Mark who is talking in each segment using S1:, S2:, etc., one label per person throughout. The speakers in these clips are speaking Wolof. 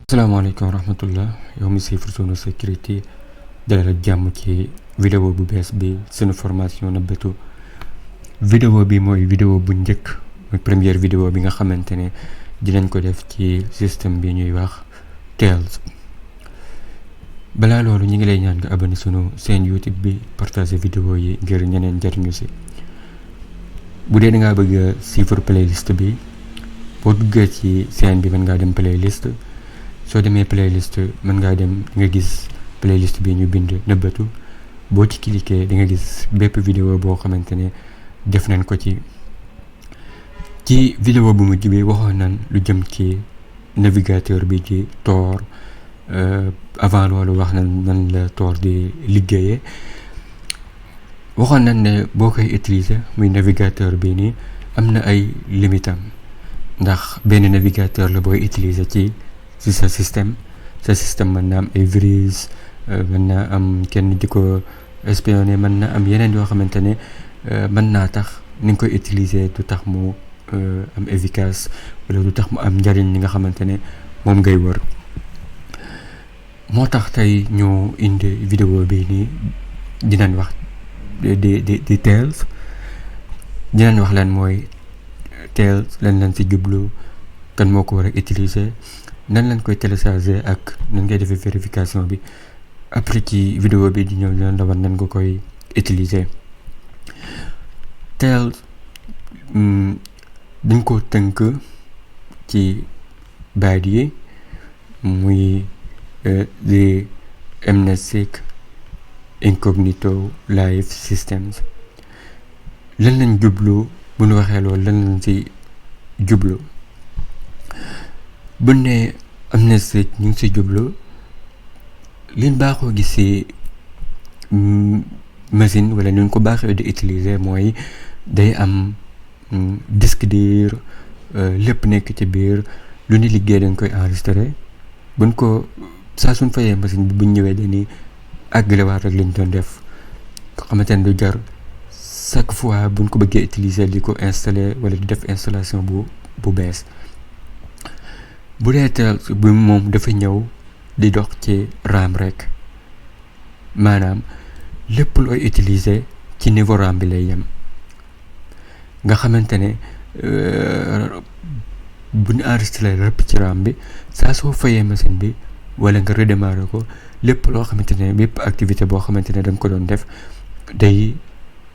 S1: asalaamaaleykum wa rahmatullah yow mi siifar sunu sécurité dalal ak jàmm ci vidéo bu bees bi sunu formation nëbbatu vidéo bi mooy vidéo bu njëkk mooy première vidéo bi nga xamante ne dinañ ko def ci système bi ñuy wax Tails. balaa loolu ñu ngi lay ñaan nga abonné sunu chaîne YouTube bi partager vidéo yi ngir ñeneen jariñu si. bu dee da ngaa bëgg a siifar playlist bi boo duggee ci chaîne bi mën ngaa dem playlist. soo demee playlist mën ngaa dem di nga gis playlist bi ñu bind nëbbatu boo ci cliquer di nga gis bépp vidéo boo xamante ne def nañ ko ci vidéo bu mujj bi waxoon nañ lu jëm ci navigateur bi ci Tor avant loolu wax nañ nan la Tor di liggéeyee waxoon nañ ne boo koy utiliser muy navigateur bi nii am na ay limitam ndax benn navigateur la booy utiliser ci sa système mën na am ay virus mën naa am kenn di ko espionné mën na am yeneen yoo xamante ne mën naa tax ni nga koy utiliser du tax mu am efficace wala du tax mu am njariñ li nga xamante ne moom ngay wër. moo tax tey ñu indi vidéo bi nii dinañ wax di Tails dinañ wax lan mooy Tails lan lañ ci jublu kan moo ko war a utiliser nan lañ koy télécharger ak nan ngay defee vérification bi après ci vidéo bi di ñëw dinañ la wan nan nga koy utiliser. Tails dañ ko tënk ci baat yi muy the MNESIC Incognito Live Systems. lan lañ jublu bu ñu waxee loolu lan lañ ci jublu bu ne MNESIC ñu ngi si jublu liñ baaxoo gis si machine wala ñu ko baaxee di utiliser mooy day am disque dur lépp nekk ci biir lu ni liggéey dañ koy enregistré buñ ko saa suñ fayee machine bi buñ ñëwee dañuy àggalewaat rek liñ doon def nga xamante ne du jar chaque fois buñ ko bëggee utiliser di ko installer wala di def installation bu bees. bu dee Tails bi moom dafa ñëw di dox ci RAM rek maanaam lépp looy utiliser ci niveau RAM bi lay yem nga xamante ne bu ñu enregistré lépp ci RAM bi saa soo fayee machine bi wala nga redémarrer ko lépp loo xamante ne bépp activité boo xamante ne da nga ko doon def day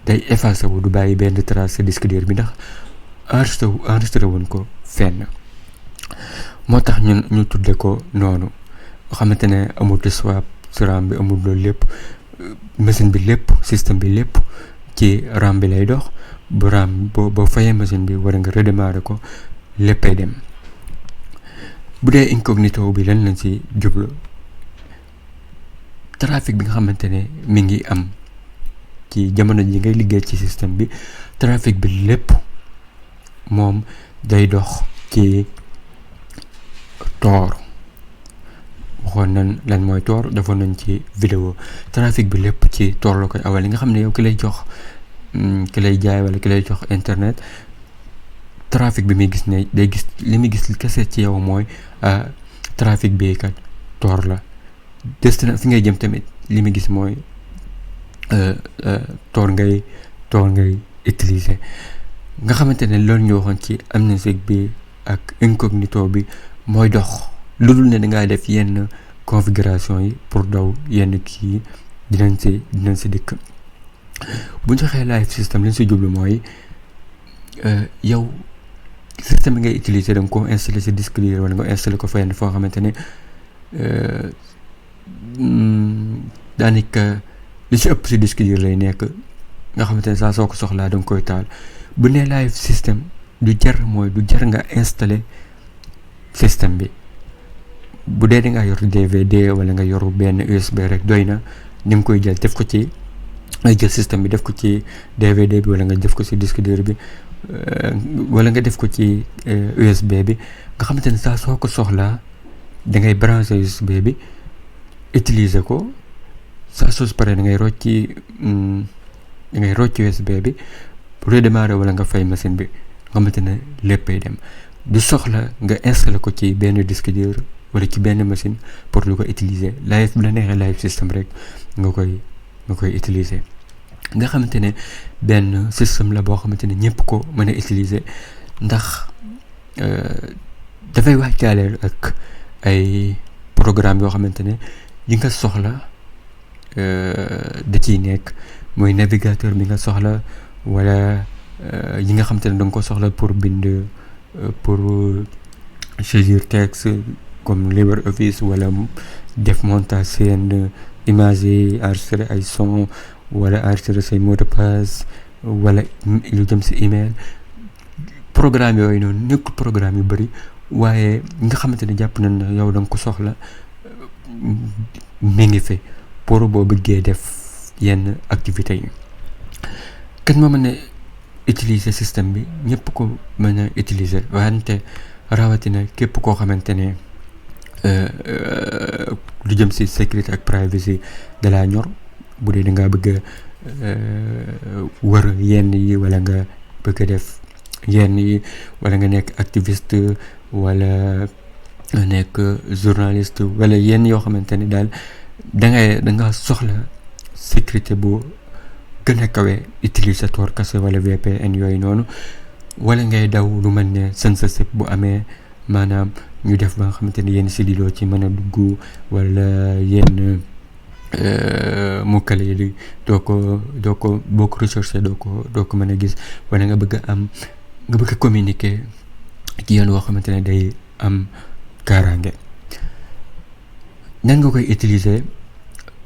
S1: effacé wu du bàyyi benn trace sa disque dur bi ndax enregistré woon ko fenn. moo tax ñu tudde ko noonu nga xamante ne amul swap ci RAM bi amul loolu lépp machine bi lépp système bi lépp ci RAM bi lay dox bu RAM boo fayee machine bi war nga redémarrer ko léppay dem. bu dee incognito bi lan lañ ci jublu trafic bi nga xamante ne mi ngi am ci jamono ji ngay liggéey ci système bi trafic bi lépp moom day dox ci Tor. waxoon nañ lan mooy Tor defoon nañ ci vidéo trafic bi lépp ci Tor la koy awal li nga xam ne yow ki lay jox ki lay jaay wala ki lay jox internet trafic bi muy gis ne day gis li muy gis kese ci yow mooy trafic bi kat Tor la destina fi ngay jëm tamit li muy gis mooy Tor ngay utiliser nga xamante ne loolu ñu waxoon ci MNESIC bi ak incognito bi mooy dox lu dul ne dangaa def yenn configuration yi pour daw yenn kii dinañ si dikk. bu ñu joxee live système li ñu si jublu mooy yow système bi ngay utiliser da nga ko installé si disque dur wala nga installé ko fenn foo xamante ne daanaka li si ëpp si disque dur lay nekk nga xamante ne saa soo ko soxlaa da nga koy taal. bu nee live système du jar nga installé système bi bu dee da nga yor DVD wala nga yor benn USB rek doy na ni nga koy jël def ko ci ngay jël système bi def ko ci DVD bi wala nga def ko ci disque dur bi wala nga def ko ci USB bi nga xamante ne saa soo ko soxlaa da ngay brancher USB bi utiliser ko saa soo paree da ngay rocc USB bi pour redémarrer wala nga fay machine bi nga xamante ne léppay dem. du soxla nga installé ko ci benn disque dur wala ci benn machine pour lu ko utiliser live bu la neexee live system rek nga koy utiliser nga xamante ne benn système la boo xamante ne ñëpp ko mën a utiliser ndax dafay wàccaale ak ay programme yoo xamante ne yi nga soxla da ciy nekk mooy navigateur bi nga soxla wala yi nga xamante ne da nga ko soxla pour bind pour saisir texte comme LibreOffice wala def montage seen image yi enregistrer ay son wala enregistrer say mot de passe wala lu jëm si email programme yooyu noonu nekk programme yu bëri waaye nga xamante ne jàpp nañ ne yow da nga ko soxla mi ngi fi pour boo bëggee def yenn activités yi kan moo mën a utiliser système bi ñëpp ko mën a utiliser wante rawatina képp koo xamante ne lu jëm si sécurité ak privacy da laa ñor bu dee da ngaa bëgg wër yenn yi wala nga bëgg a def yenn yi wala nga nekk activiste wala nga nekk journaliste wala yenn yoo xamante ne daal da nga soxla sécurité bu gën a kawe utilisateur kase wala VPN yooyu noonu wala ngay daw lu mel ne censorship bu amee maanaam ñu def ba nga xamante ne yenn si diloo ci mën a dugg wala yenn mokkale yi doo ko boo ko recherché doo ko mën a gis wala nga bëgg a communiquer ci yoon woo xamante ne day am kaaraange nan nga koy utiliser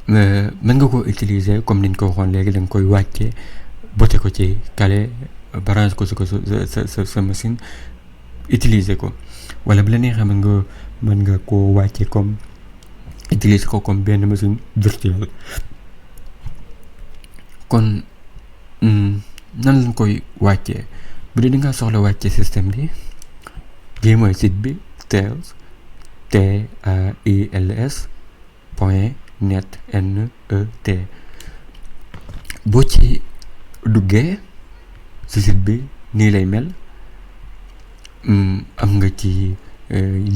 S1: mën nga ko utiliser comme niñ ko waxoon léegi da nga koy wàcce bote ko ci clé branche ko sa machine utiliser ko wala bu la neexee mën nga koo wàcce comme utiliser ko comme benn machine virtuelle kon nan lañ koy wàccee bu dee di nga soxla wàcce système bi lii mooy site bi tails .net boo ci duggee ci site bi nii lay mel am nga ci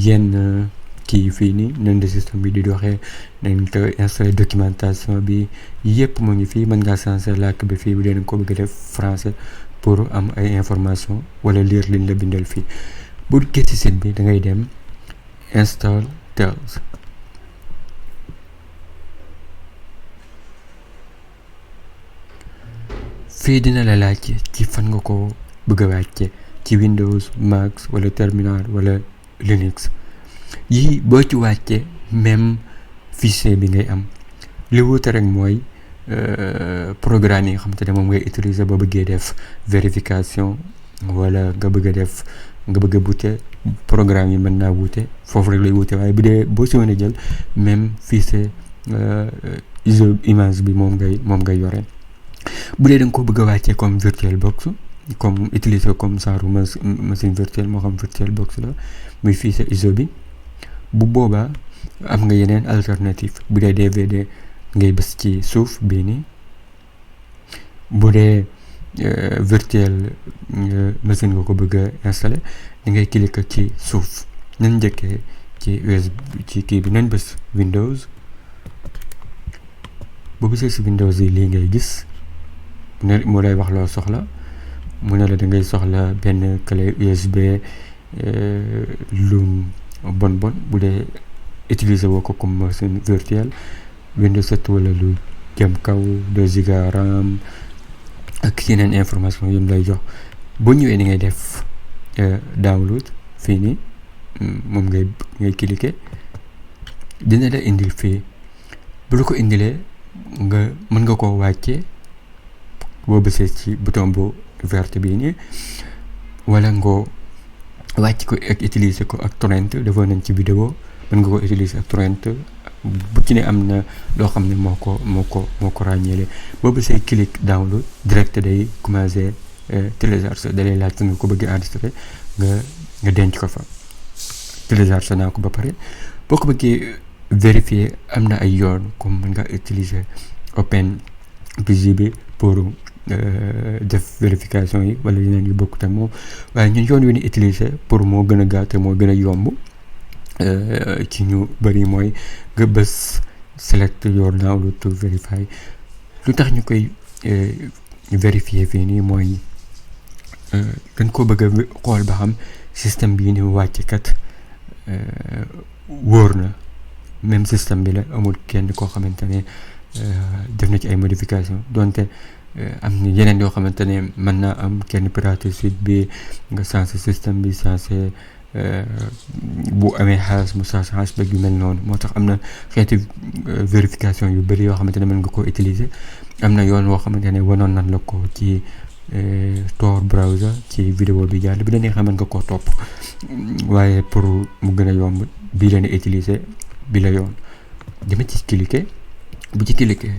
S1: yenn kii fii nii nan de système bi di doxee nañ ko installé documentation bi yëpp mu ngi fii mën ngaa changer làkk bi fii bu dee ko bëgg a def français pour am ay information wala lire liñ la bindal fii bu duggee ci site bi da ngay dem install tails fii dina la laaj ci fan nga ko bëgg a wàcce ci Windows Mac wala terminal wala Linux yii boo ci wàcce même fichier bi ngay am li wuute rek mooy programme yi nga xamante ne moom ngay utiliser ba bëggee def vérification wala nga bëgg a booter programme yi mën naa wuute foofu rek lay wuute waaye bu dee boo si mën a jël même fichier ISO image bi moom ngay yore bu dee da nga ko bëgg a wàccee comme VirtualBox comme utiliser comme genre machine virtuelle moo xam VirtualBox la muy fichier ISO bi bu boobaa am nga yeneen alternative bu dee DVD ngay bës ci suuf bii nii bu dee virtual machine nga ko bëgg a installé da ngay cliquer ci suuf nañ njëkkee ci USB ci kii bi nañ bës Windows boo bësee si Windows yi lii ngay gis moo lay wax loo soxla mu ne la da ngay soxla benn clé USB lu bon bu dee utiliser woo ko comme machine virtuelle Windows 7 wala lu jëm kaw 2 giga RAM ak yeneen information yi mu lay jox boo ñëwee ni ngay def download fii nii moom ngay cliquer dina la indil fii bu la ko indilee nga mën nga koo wàccee boo bësee ci bouton bu vert bii nii wala nga wàcc ko ak utiliser ko ak torrent defoon nañ ci vidéo mën nga ko utiliser ak torrent bu ci ne am na loo xam ne moo ko ràññeele boo bësee click download direct day commencer télécharger da lay laaj nga ko bëgg enregistrer nga denc ko fa télécharger naa ko ba pare boo ko bëggee vérifier am na ay yoon comme mën nga utiliser OpenPG bi pour def vérification yi wala yeneen yu bokkut ak moom waaye ñun yoon wi ni utiliser pour moo gën a gaaw te moo gën a yomb ci ñu bëri mooy nga bës select your download to verify. lu tax ñu koy vérifier fii nii mooy dañ ko bëgg a xool ba xam système bii ni wàcc kat wóor na même système bi la amul kenn koo xamante ne def na ci ay modification donte am na yeneen yoo xamante ne mën naa am kenn pirater suite bi nga changé système bi changé bu amee xaalis mu changé xaalis beeg yu mel noonu moo tax am na xeeti vérification yu bëri yoo xamante ne mën nga koo utiliser. am na yoon woo xamante ne wanoon nañ la ko ci Tor browser ci vidéo bi jàll bi la neexee mën nga koo topp waaye pour mu gën a yomb bii leen utiliser bi la yoon dama ci cliquer bu ci cliquer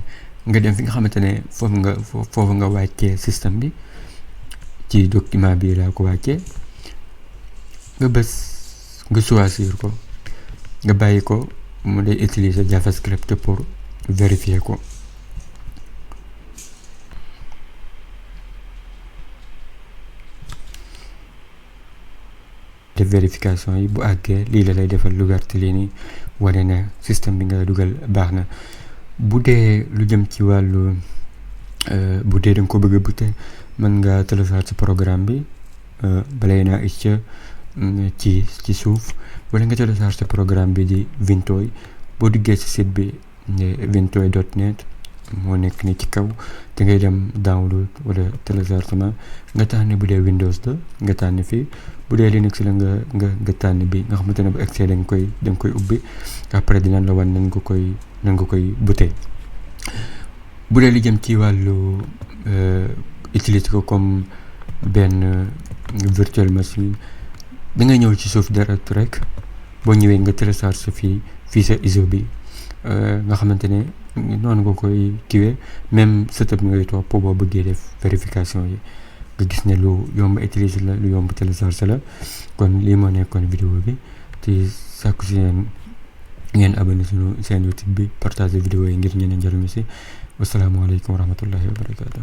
S1: nga dem fi nga xamante ne foofu nga wàccee système bi ci document bi laa ko wàccee nga bës nga choisir ko nga bàyyi ko mu lay utiliser JavaScript pour vérifier ko. def vérification yi bu àggee lii la lay defal lu gàtt lii nii wane na système bi nga dugal baax na. bu dee lu jëm ci wàllu bu dee da nga ko bëgg a bute mën nga télécharger programme bi balay naa ci suuf wala nga télécharger programme bi di Vintoy boo duggee ci site bi vintoy.net moo nekk ni ci kaw te ngay dem download wala téléchargement nga tànn bu dee Windows la nga tànn fii bu dee Linux la nga tànn bi nga xamante ne bu accès da nga koy ubbi après dinañ la wan nan nga koy butee. bu dee li jëm ci wàllu utiliser ko comme benn virtual machine da ngay ñëw ci suuf direct rek boo ñëwee nga télécharge fii sa ISO bi nga xamante ne noonu nga koy kiwee même setup bi ngay topp boo bëggee def vérification yi nga gis ne lu yomb utiliser la lu yomb télécharge la. kon lii moo nekkoon vidéo bi te sàkku si ngeen abonné suñu seen YouTube bi partager vidéo yi ngir ñeneen njëriñu si. wasalaamaaleykum wa rahmatullahi wa barakatuh.